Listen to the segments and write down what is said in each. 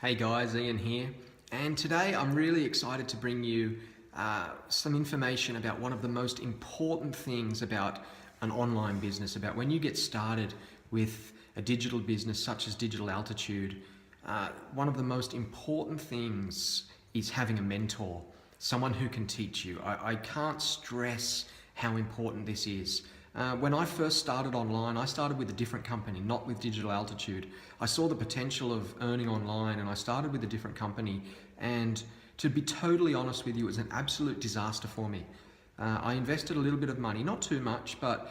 Hey guys, Ian here, and today I'm really excited to bring you some information about one of the most important things about an online business, about when you get started with a digital business such as Digital Altitude. One of the most important things is having a mentor, someone who can teach you. I can't stress how important this is. When I first started online, I started with a different company, not with Digital Altitude. I saw the potential of earning online and I started with a different company. And to be totally honest with you, it was an absolute disaster for me. I invested a little bit of money, not too much, but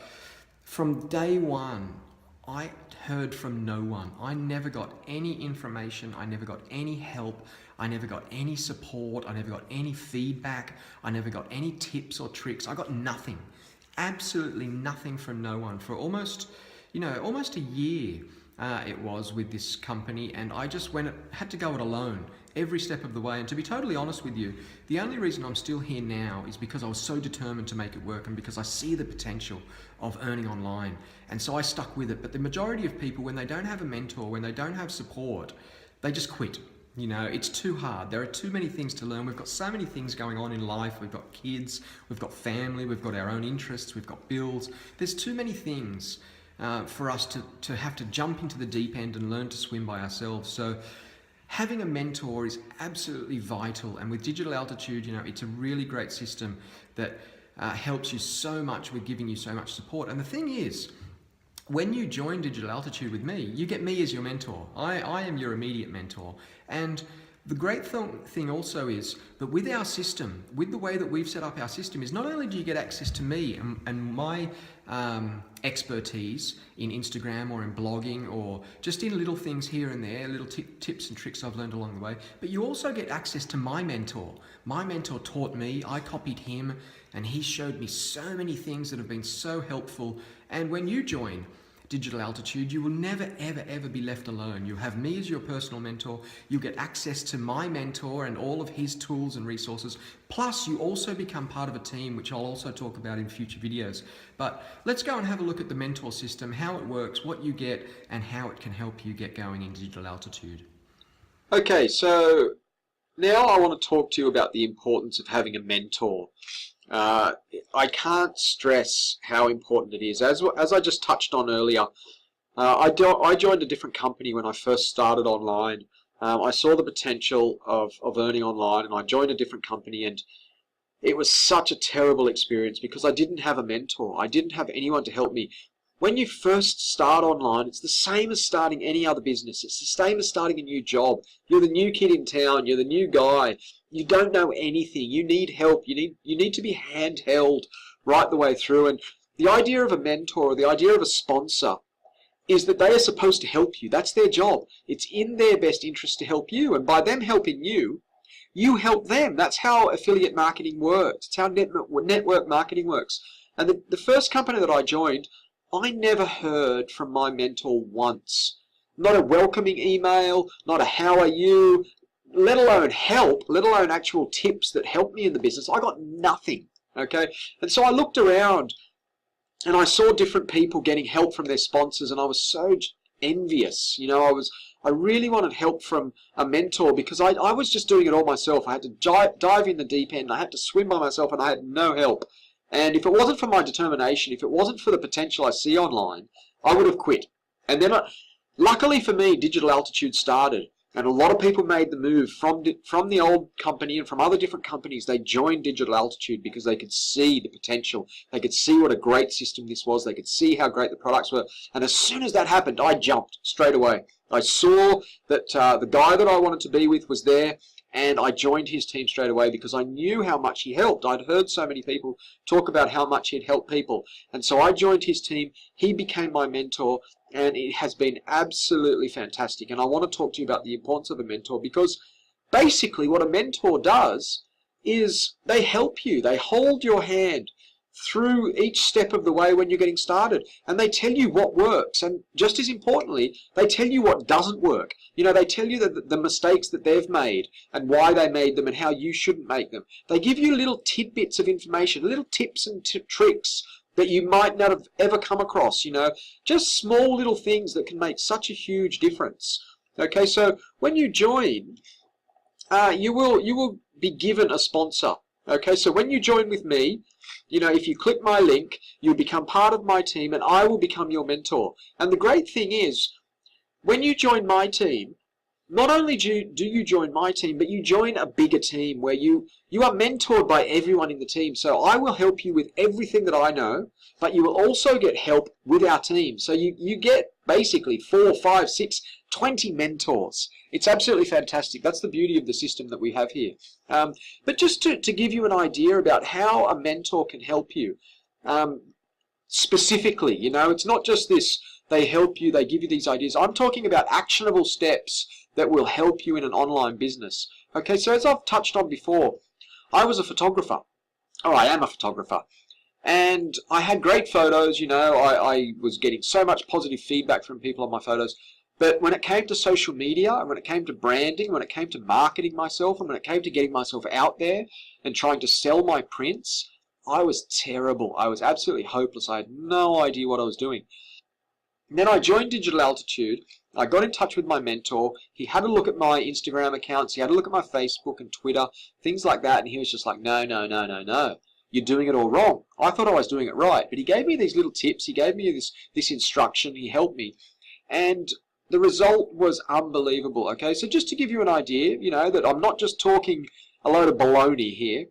from day one, I heard from no one. I never got any information. I never got any help. I never got any support. I never got any feedback. I never got any tips or tricks. I got nothing. Absolutely nothing from no one for almost a year it was with this company, and I just had to go it alone every step of the way. And to be totally honest with you, the only reason I'm still here now is because I was so determined to make it work and because I see the potential of earning online, and so I stuck with it. But the majority of people, when they don't have a mentor, when they don't have support, they just quit. You know, it's too hard. There are too many things to learn. We've got so many things going on in life. We've got kids, we've got family, we've got our own interests, we've got bills. There's too many things for us to have to jump into the deep end and learn to swim by ourselves. So having a mentor is absolutely vital. And with Digital Altitude, you know, it's a really great system that helps you so much with giving you so much support. And the thing is, when you join Digital Altitude with me, you get me as your mentor. I am your immediate mentor. And the great thing also is that with our system, with the way that we've set up our system, is not only do you get access to me and my expertise in Instagram or in blogging or just in little things here and there, little tips and tricks I've learned along the way, but you also get access to my mentor. My mentor taught me, I copied him, and he showed me so many things that have been so helpful. And when you join Digital Altitude, you will never, ever, ever be left alone. You have me as your personal mentor. You get access to my mentor and all of his tools and resources. Plus, you also become part of a team, which I'll also talk about in future videos. But let's go and have a look at the mentor system, how it works, what you get, and how it can help you get going in Digital Altitude. Okay, so now I want to talk to you about the importance of having a mentor. I can't stress how important it is. As I just touched on earlier, I joined a different company when I first started online. I saw the potential of earning online, and I joined a different company, and it was such a terrible experience because I didn't have a mentor. I didn't have anyone to help me. When you first start online, it's the same as starting any other business. It's the same as starting a new job. You're the new kid in town. You're the new guy. You don't know anything. You need help. You need to be handheld right the way through. And the idea of a mentor or the idea of a sponsor is that they are supposed to help you. That's their job. It's in their best interest to help you. And by them helping you, you help them. That's how affiliate marketing works. It's how network marketing works. And the first company that I joined, I never heard from my mentor once. Not a welcoming email, not a how are you, let alone help, let alone actual tips that helped me in the business. I got nothing, okay? And so I looked around and I saw different people getting help from their sponsors, and I was so envious. You know, I really wanted help from a mentor because I was just doing it all myself. I had to dive in the deep end, I had to swim by myself, and I had no help. And if it wasn't for my determination, if it wasn't for the potential I see online, I would have quit. And then, luckily for me, Digital Altitude started. And a lot of people made the move from the old company and from other different companies. They joined Digital Altitude because they could see the potential. They could see what a great system this was. They could see how great the products were. And as soon as that happened, I jumped straight away. I saw that the guy that I wanted to be with was there, and I joined his team straight away because I knew how much he helped. I'd heard so many people talk about how much he'd helped people. And so I joined his team. He became my mentor, and it has been absolutely fantastic. And I want to talk to you about the importance of a mentor because basically what a mentor does is they help you. They hold your hand through each step of the way when you're getting started, and they tell you what works, and just as importantly, they tell you what doesn't work. You know, they tell you the mistakes that they've made and why they made them and how you shouldn't make them. They give you little tidbits of information, little tips and tricks that you might not have ever come across, you know, just small little things that can make such a huge difference. Okay, so when you join, you will be given a sponsor. Okay, so when you join with me, if you click my link, you'll become part of my team and I will become your mentor. And the great thing is, when you join my team, not only do you join my team, but you join a bigger team where you are mentored by everyone in the team. So I will help you with everything that I know, but you will also get help with our team. So you get basically 4, 5, 6, 20 mentors. It's absolutely fantastic. That's the beauty of the system that we have here. But just to give you an idea about how a mentor can help you, specifically, it's not just this, they help you, they give you these ideas. I'm talking about actionable steps that will help you in an online business. Okay, so as I've touched on before, I was a photographer. Oh, I am a photographer. And I had great photos, I was getting so much positive feedback from people on my photos. But when it came to social media, and when it came to branding, when it came to marketing myself, and when it came to getting myself out there and trying to sell my prints, I was terrible. I was absolutely hopeless. I had no idea what I was doing. And then I joined Digital Altitude. I got in touch with my mentor. He had a look at my Instagram accounts. He had a look at my Facebook and Twitter, things like that. And he was just like, no, no, no, no, no. You're doing it all wrong. I thought I was doing it right. But he gave me these little tips. He gave me this instruction. He helped me. And the result was unbelievable. Okay, so just to give you an idea, that I'm not just talking a load of baloney here.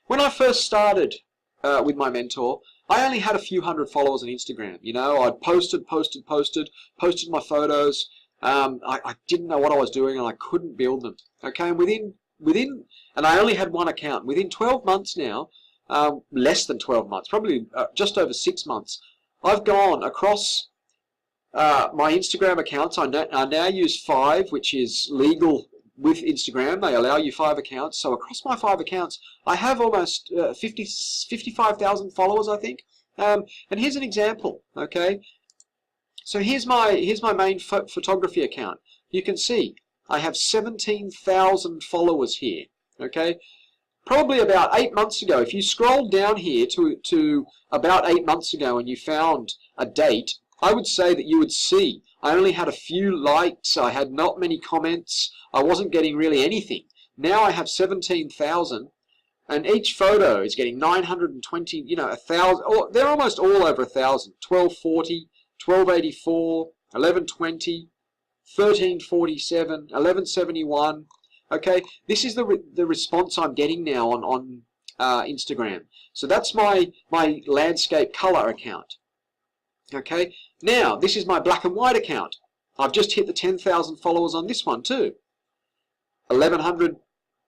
When I first started with my mentor, I only had a few hundred followers on Instagram. I'd posted my photos. I didn't know what I was doing and I couldn't build them. Okay, and and I only had one account. Within 12 months now, less than 12 months, probably just over 6 months, I've gone across my Instagram accounts. I now use 5, which is legal with Instagram. They allow you 5 accounts. So across my 5 accounts, I have almost 55,000 followers, I think. And here's an example. Okay, so here's my main photography account. You can see I have 17,000 followers here. Okay, probably about 8 months ago. If you scroll down here to about 8 months ago and you found a date, I would say that you would see I only had a few likes. I had not many comments. I wasn't getting really anything. Now I have 17,000, and each photo is getting 920, 1,000. Oh, they're almost all over 1,000. 1240, 1284, 1120, 1347, 1171. Okay, this is the response I'm getting now on Instagram. So that's my landscape color account. Okay, now this is my black and white account. I've just hit the 10,000 followers on this one too. 1,100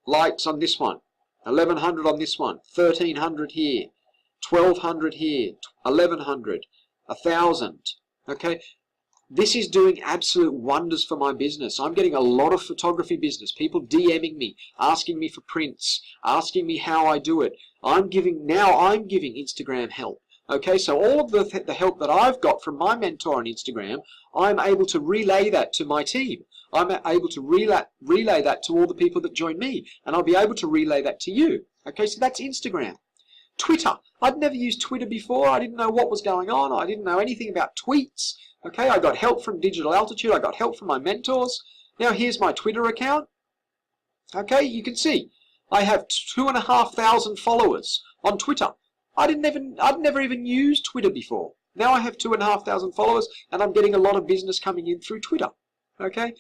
likes on this one, 1,100 on this one, 1,300 here, 1,200 here, 1,100, 1,000. Okay, this is doing absolute wonders for my business. I'm getting a lot of photography business, people DMing me, asking me for prints, asking me how I do it. I'm giving Instagram help. Okay, so all of the help that I've got from my mentor on Instagram, I'm able to relay that to my team. I'm able to relay that to all the people that join me, and I'll be able to relay that to you. Okay, so that's Instagram. Twitter. I'd never used Twitter before. I didn't know what was going on. I didn't know anything about tweets. Okay, I got help from Digital Altitude. I got help from my mentors. Now here's my Twitter account. Okay, you can see I have 2,500 followers on Twitter. I'd never even used Twitter before. Now I have 2,500 followers, and I'm getting a lot of business coming in through Twitter. Okay,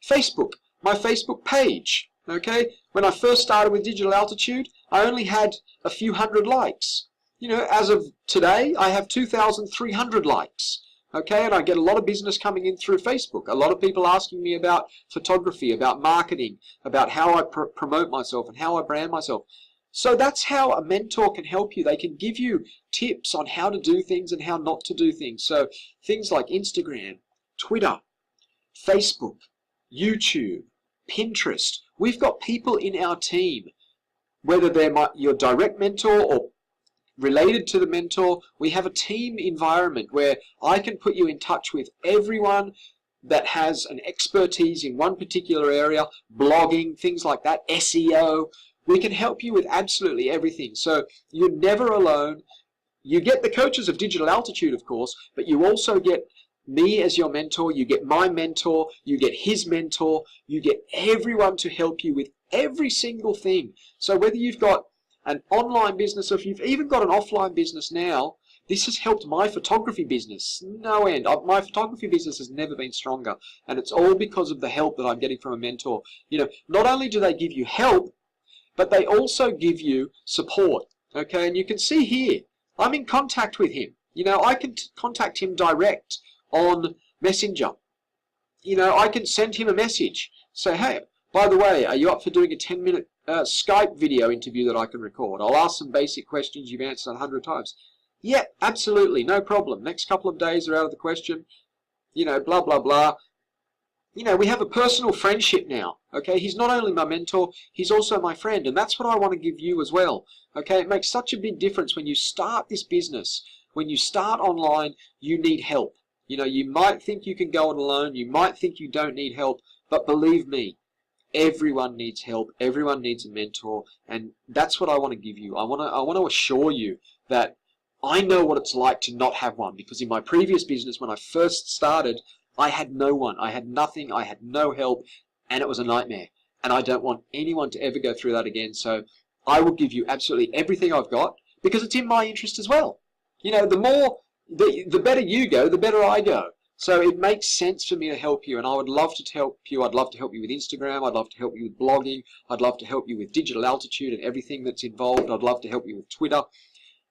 Facebook, my Facebook page. Okay, when I first started with Digital Altitude, I only had a few hundred likes. As of today, I have 2,300 likes. Okay, and I get a lot of business coming in through Facebook. A lot of people asking me about photography, about marketing, about how I promote myself and how I brand myself. So that's how a mentor can help you. They can give you tips on how to do things and how not to do things. So things like Instagram, Twitter, Facebook, YouTube, Pinterest. We've got people in our team, whether they're your direct mentor or related to the mentor. We have a team environment where I can put you in touch with everyone that has an expertise in one particular area, blogging, things like that, SEO. We can help you with absolutely everything. So you're never alone. You get the coaches of Digital Altitude, of course, but you also get me as your mentor, you get my mentor, you get his mentor, you get everyone to help you with every single thing. So whether you've got an online business or if you've even got an offline business now, this has helped my photography business no end. My photography business has never been stronger, and it's all because of the help that I'm getting from a mentor. You know, not only do they give you help, but they also give you support. Okay, and you can see here, I'm in contact with him. You know, I can contact him direct on Messenger. You know, I can send him a message, say, hey, by the way, are you up for doing a 10-minute Skype video interview that I can record? I'll ask some basic questions you've answered 100 times. Yeah, absolutely, no problem. Next couple of days are out of the question. You know, blah, blah, blah. You know, we have a personal friendship now, okay? He's not only my mentor, he's also my friend, and that's what I want to give you as well, okay? It makes such a big difference when you start this business. When you start online, you need help. You know, you might think you can go it alone, you might think you don't need help, but believe me, everyone needs help, everyone needs a mentor, and that's what I want to give you. I want to assure you that I know what it's like to not have one, because in my previous business, when I first started, I had no one. I had nothing. I had no help, and it was a nightmare. And I don't want anyone to ever go through that again. So I will give you absolutely everything I've got, because it's in my interest as well. You know, the better you go, the better I go. So it makes sense for me to help you, and I would love to help you. I'd love to help you with Instagram. I'd love to help you with blogging. I'd love to help you with digital altitude and everything that's involved. I'd love to help you with Twitter.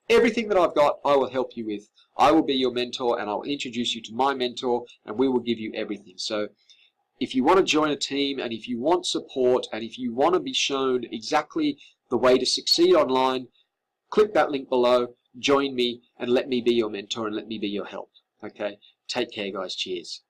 Everything that I've got, I will help you with. I will be your mentor, and I'll introduce you to my mentor, and we will give you everything. So if you want to join a team, and if you want support, and if you want to be shown exactly the way to succeed online, click that link below, join me, and let me be your mentor, and let me be your help. Okay? Take care, guys. Cheers.